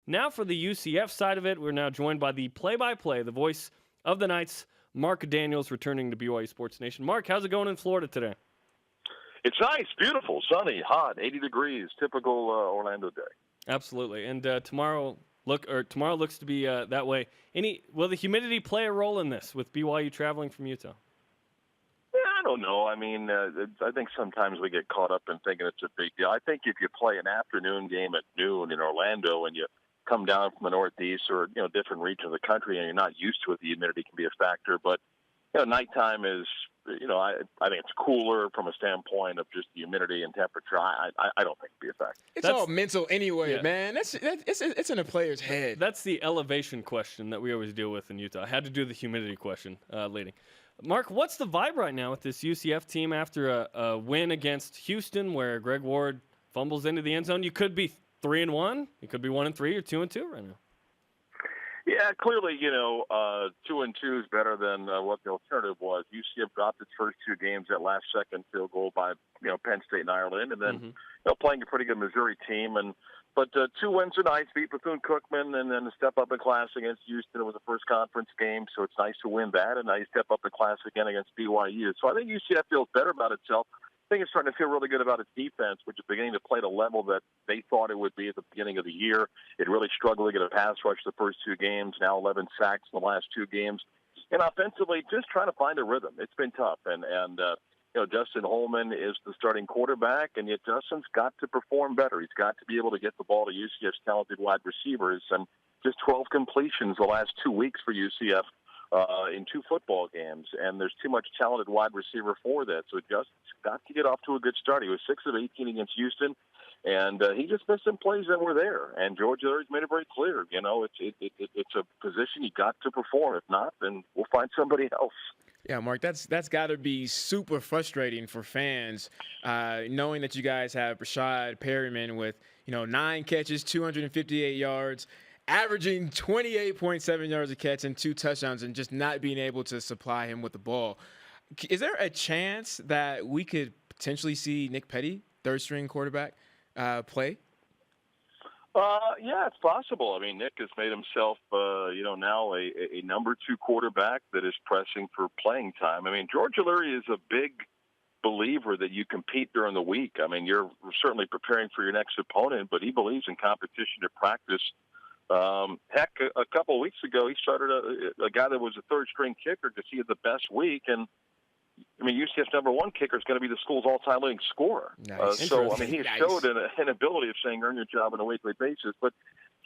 Now for the UCF side of it, we're now joined by the play-by-play, the voice of the Knights, Marc Daniels, returning to BYU Sports Nation. Marc, how's it going in Florida today? It's nice, beautiful, sunny, hot, 80 degrees, typical Orlando day. Absolutely. And tomorrow looks to be that way. Will the humidity play a role in this with BYU traveling from Utah? Yeah, I don't know. I mean, I think sometimes we get caught up in thinking it's a big deal. I think if you play an afternoon game at noon in Orlando and you come down from the Northeast or different region of the country and you're not used to it, the humidity can be a factor. But nighttime is, I think it's cooler from a standpoint of just the humidity and temperature. I don't think it'd be a factor. It's all mental anyway, man. It's in a player's head. That's the elevation question that we always deal with in Utah. I had to do the humidity question leading. Marc, what's the vibe right now with this UCF team after a win against Houston where Greg Ward fumbles into the end zone? You could be 3-1. You could be 1-3 or 2-2 right now. Yeah, clearly, 2-2 is better than what the alternative was. UCF dropped its first two games at last-second field goal by, Penn State and Ireland, and then playing a pretty good Missouri team. But 2 wins are nice, beat Bethune-Cookman, and then a step up in class against Houston. It was the first conference game, so it's nice to win that, and now you step up in class again against BYU. So I think UCF feels better about itself. I think it's starting to feel really good about its defense, which is beginning to play at a level that they thought it would be at the beginning of the year. It really struggled to get a pass rush the first 2 games, now 11 sacks in the last 2 games. And offensively, just trying to find a rhythm. It's been tough. And Justin Holman is the starting quarterback, and yet Justin's got to perform better. He's got to be able to get the ball to UCF's talented wide receivers. And just 12 completions the last 2 weeks for UCF. In 2 football games, and there's too much talented wide receiver for that. So Justin's got to get off to a good start. He was 6 of 18 against Houston, and he just missed some plays that were there. And George Larry's made it very clear. It's a position you got to perform. If not, then we'll find somebody else. Yeah, Marc, that's got to be super frustrating for fans, knowing that you guys have Rashad Perryman with 9 catches, 258 yards. Averaging 28.7 yards a catch and 2 touchdowns and just not being able to supply him with the ball. Is there a chance that we could potentially see Nick Petty, third-string quarterback, play? Yeah, it's possible. I mean, Nick has made himself, now a number 2 quarterback that is pressing for playing time. I mean, George O'Leary is a big believer that you compete during the week. I mean, you're certainly preparing for your next opponent, but he believes in competition to practice. Heck, a couple of weeks ago, he started a guy that was a third-string kicker because he had the best week. And, I mean, UCF's number 1 kicker is going to be the school's all-time leading scorer. Nice. So, I mean, he showed an ability of saying earn your job on a weekly basis. But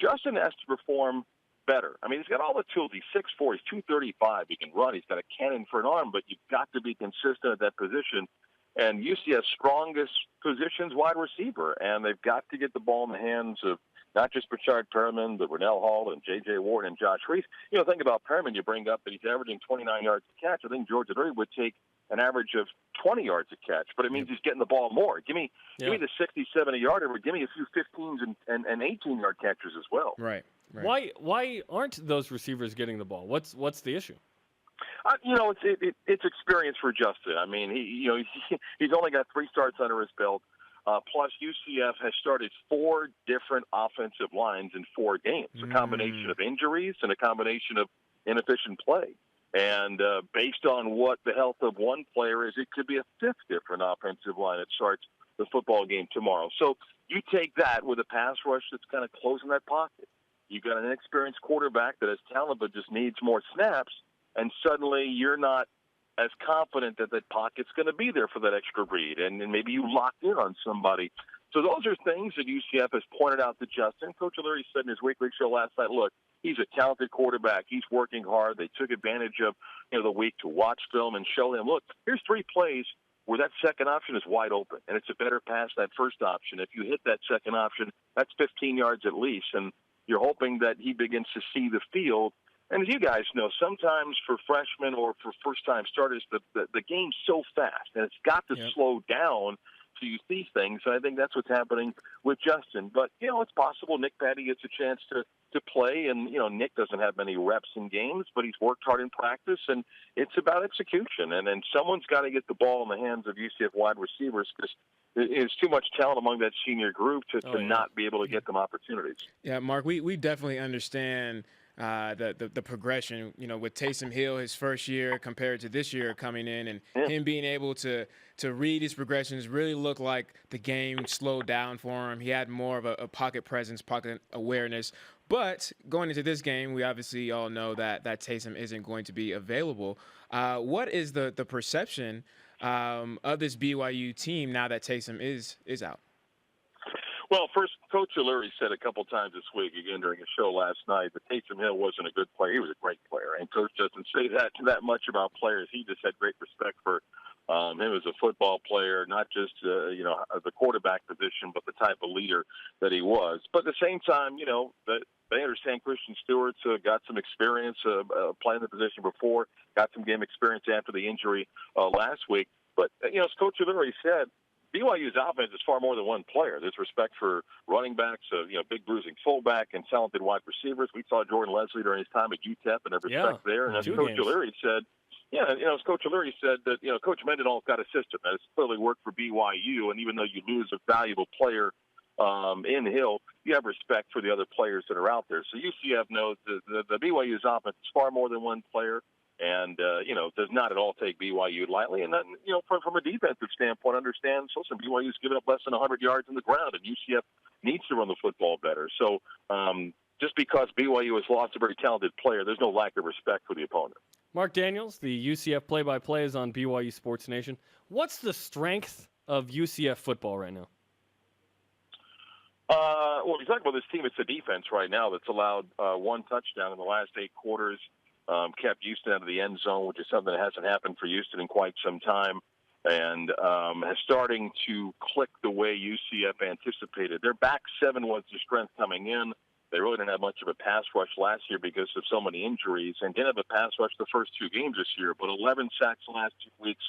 Justin has to perform better. I mean, he's got all the tools. He's 6'4", he's 235. He can run. He's got a cannon for an arm, but you've got to be consistent at that position. And UCF's strongest position's wide receiver, and they've got to get the ball in the hands of not just Rashad Perriman, but Rennell Hall and J.J. Ward and Josh Reese. Think about Perriman. You bring up that he's averaging 29 yards a catch. I think George O'Leary would take an average of 20 yards a catch, but it means he's getting the ball more. Give me the 60, 70-yarder, but give me a few 15s and 18-yard catches as well. Right. Why aren't those receivers getting the ball? What's the issue? It's experience for Justin. I mean, he's only got 3 starts under his belt. Plus, UCF has started 4 different offensive lines in 4 games, a combination of injuries and a combination of inefficient play. And based on what the health of one player is, it could be a 5th different offensive line that starts the football game tomorrow. So you take that with a pass rush that's kind of closing that pocket. You've got an inexperienced quarterback that has talent but just needs more snaps, and suddenly you're not as confident that that pocket's going to be there for that extra read, and maybe you locked in on somebody. So those are things that UCF has pointed out to Justin. Coach O'Leary said in his weekly show last night, look, he's a talented quarterback. He's working hard. They took advantage of the week to watch film and show him, look, here's 3 plays where that second option is wide open, and it's a better pass than that first option. If you hit that second option, that's 15 yards at least, and you're hoping that he begins to see the field. And as you guys know, sometimes for freshmen or for first-time starters, the game's so fast, and it's got to slow down so you see things. And I think that's what's happening with Justin. But, it's possible Nick Petty gets a chance to play. And, Nick doesn't have many reps in games, but he's worked hard in practice. And it's about execution. And then someone's got to get the ball in the hands of UCF wide receivers because is too much talent among that senior group to not be able to get them opportunities. Yeah, Mark, we definitely understand the progression, with Taysom Hill his first year compared to this year coming in, and him being able to read his progressions, really look like the game slowed down for him. He had more of a pocket presence, pocket awareness. But going into this game, we obviously all know that Taysom isn't going to be available. What is the perception of this BYU team now that Taysom is out? Well, first, Coach O'Leary said a couple times this week, again during a show last night, that Taysom Hill wasn't a good player. He was a great player. And Coach doesn't say that much about players. He just had great respect for him as a football player, not just, the quarterback position, but the type of leader that he was. But at the same time, they understand Christian Stewart's got some experience playing the position before, got some game experience after the injury last week. But, as Coach O'Leary said, BYU's offense is far more than one player. There's respect for running backs, big bruising fullback, and talented wide receivers. We saw Jordan Leslie during his time at UTEP and have respect there. And as Coach O'Leary said, as Coach O'Leary said that, Coach Mendenhall's got a system that has clearly worked for BYU. And even though you lose a valuable player in Hill, you have respect for the other players that are out there. So UCF knows the BYU's offense is far more than one player. And, does not at all take BYU lightly. And then, from a defensive standpoint, understands, listen, BYU's given up less than 100 yards on the ground, and UCF needs to run the football better. So just because BYU has lost a very talented player, there's no lack of respect for the opponent. Marc Daniels, the UCF play-by-play, is on BYU Sports Nation. What's the strength of UCF football right now? Well, you talk about this team, it's the defense right now that's allowed one touchdown in the last 8 quarters. Kept Houston out of the end zone, which is something that hasn't happened for Houston in quite some time, and is starting to click the way UCF anticipated. Their back seven was the strength coming in. They really didn't have much of a pass rush last year because of so many injuries, and didn't have a pass rush the first 2 games this year, but 11 sacks the last 2 weeks.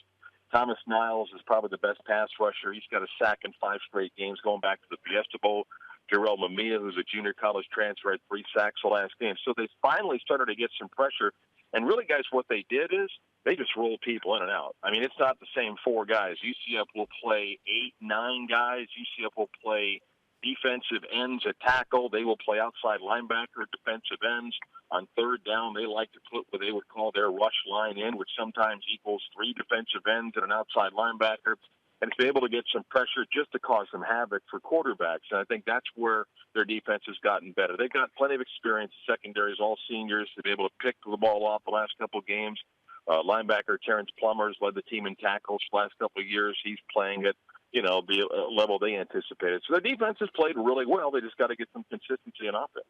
Thomas Niles is probably the best pass rusher. He's got a sack in 5 straight games going back to the Fiesta Bowl. Jarrell Mamiya, who's a junior college transfer, had 3 sacks the last game. So they finally started to get some pressure. And really, guys, what they did is they just rolled people in and out. I mean, it's not the same 4 guys. UCF will play 8, 9 guys. UCF will play defensive ends at tackle. They will play outside linebacker, defensive ends. On third down, they like to put what they would call their rush line in, which sometimes equals 3 defensive ends and an outside linebacker. And to be able to get some pressure just to cause some havoc for quarterbacks. And I think that's where their defense has gotten better. They've got plenty of experience. Secondaries, all seniors, to be able to pick the ball off the last couple of games. Linebacker Terrence Plummer's led the team in tackles the last couple of years. He's playing at, the level they anticipated. So their defense has played really well. They just got to get some consistency in offense.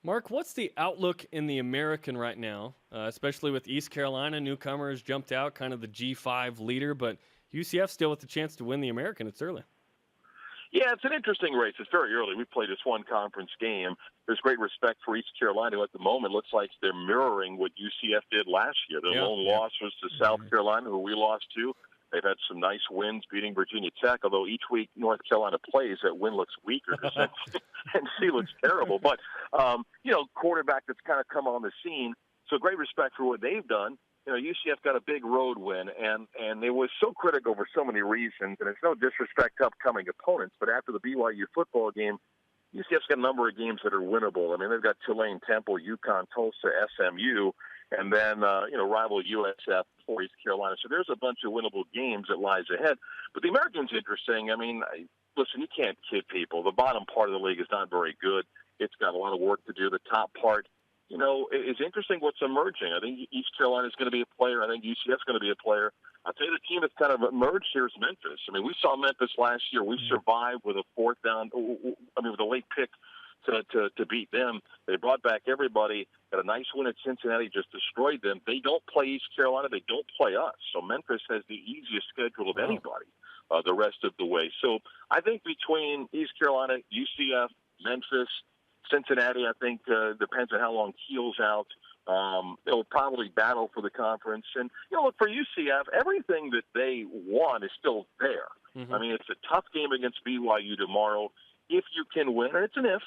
Mark, what's the outlook in the American right now, especially with East Carolina? Newcomers jumped out, kind of the G5 leader, but UCF still with the chance to win the American. It's early. Yeah, it's an interesting race. It's very early. We played just one conference game. There's great respect for East Carolina, who at the moment looks like they're mirroring what UCF did last year. Their lone loss was to South Carolina, who we lost to. They've had some nice wins beating Virginia Tech, although each week North Carolina plays, that win looks weaker. And C looks terrible. But, quarterback that's kind of come on the scene. So great respect for what they've done. UCF got a big road win, and it was so critical for so many reasons, and it's no disrespect to upcoming opponents, but after the BYU football game, UCF's got a number of games that are winnable. I mean, they've got Tulane, Temple, UConn, Tulsa, SMU, and then, rival USF for East Carolina. So there's a bunch of winnable games that lies ahead. But the American's interesting. I mean, listen, you can't kid people. The bottom part of the league is not very good. It's got a lot of work to do. The top part, it's interesting what's emerging. I think East Carolina is going to be a player. I think UCF's going to be a player. I'll tell you, the team that's kind of emerged here is Memphis. I mean, we saw Memphis last year. We survived with a with a late pick to beat them. They brought back everybody. Got a nice win at Cincinnati, just destroyed them. They don't play East Carolina. They don't play us. So Memphis has the easiest schedule of anybody the rest of the way. So I think between East Carolina, UCF, Memphis, Cincinnati, I think, depends on how long Keel's out. They'll probably battle for the conference. And, look, for UCF, everything that they want is still there. I mean, it's a tough game against BYU tomorrow. If you can win, and it's an if,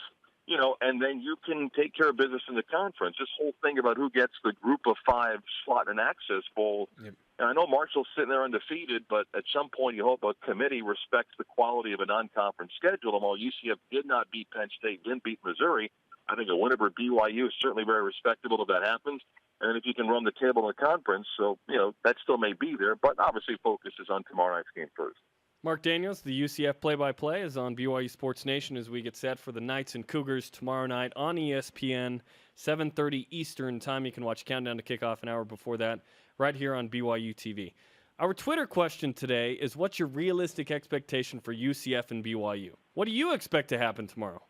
and then you can take care of business in the conference. This whole thing about who gets the group of 5 slot in an Access Bowl. Yep. And I know Marshall's sitting there undefeated, but at some point you hope a committee respects the quality of a non-conference schedule. And while UCF did not beat Penn State, didn't beat Missouri, I think a win over BYU is certainly very respectable if that happens. And if you can run the table in the conference, so, that still may be there. But obviously focus is on tomorrow night's game first. Marc Daniels, the UCF play-by-play, is on BYU Sports Nation as we get set for the Knights and Cougars tomorrow night on ESPN, 7:30 Eastern time. You can watch Countdown to Kickoff an hour before that right here on BYU TV. Our Twitter question today is, what's your realistic expectation for UCF and BYU? What do you expect to happen tomorrow?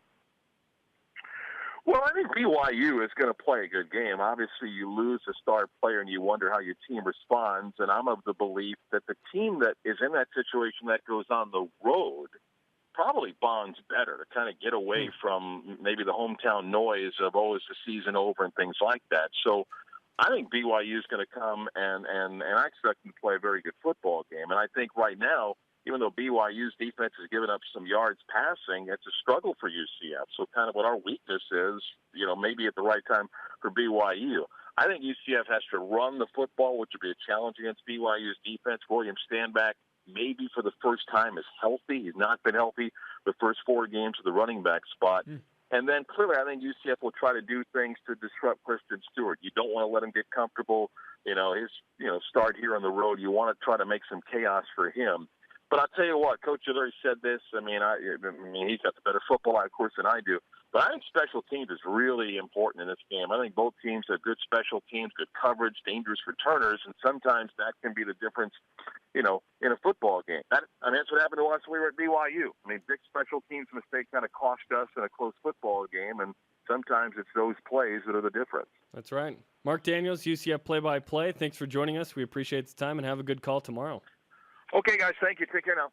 Well, I think BYU is going to play a good game. Obviously, you lose a star player and you wonder how your team responds. And I'm of the belief that the team that is in that situation that goes on the road probably bonds better to kind of get away from maybe the hometown noise of, is the season over and things like that. So I think BYU is going to come and I expect them to play a very good football game. And I think right now, even though BYU's defense has given up some yards passing, it's a struggle for UCF. So kind of what our weakness is, maybe at the right time for BYU. I think UCF has to run the football, which would be a challenge against BYU's defense. William Standback, maybe for the first time, is healthy. He's not been healthy the first 4 games of the running back spot. And then clearly I think UCF will try to do things to disrupt Christian Stewart. You don't want to let him get comfortable. His start here on the road. You want to try to make some chaos for him. But I'll tell you what, Coach Hillary said this. I mean, he's got the better football eye, of course, than I do. But I think special teams is really important in this game. I think both teams have good special teams, good coverage, dangerous returners, and sometimes that can be the difference, in a football game. That's what happened to us when we were at BYU. I mean, big special teams mistake kind of cost us in a close football game, and sometimes it's those plays that are the difference. That's right. Marc Daniels, UCF play-by-play. Thanks for joining us. We appreciate the time, and have a good call tomorrow. Okay, guys. Thank you. Take care now.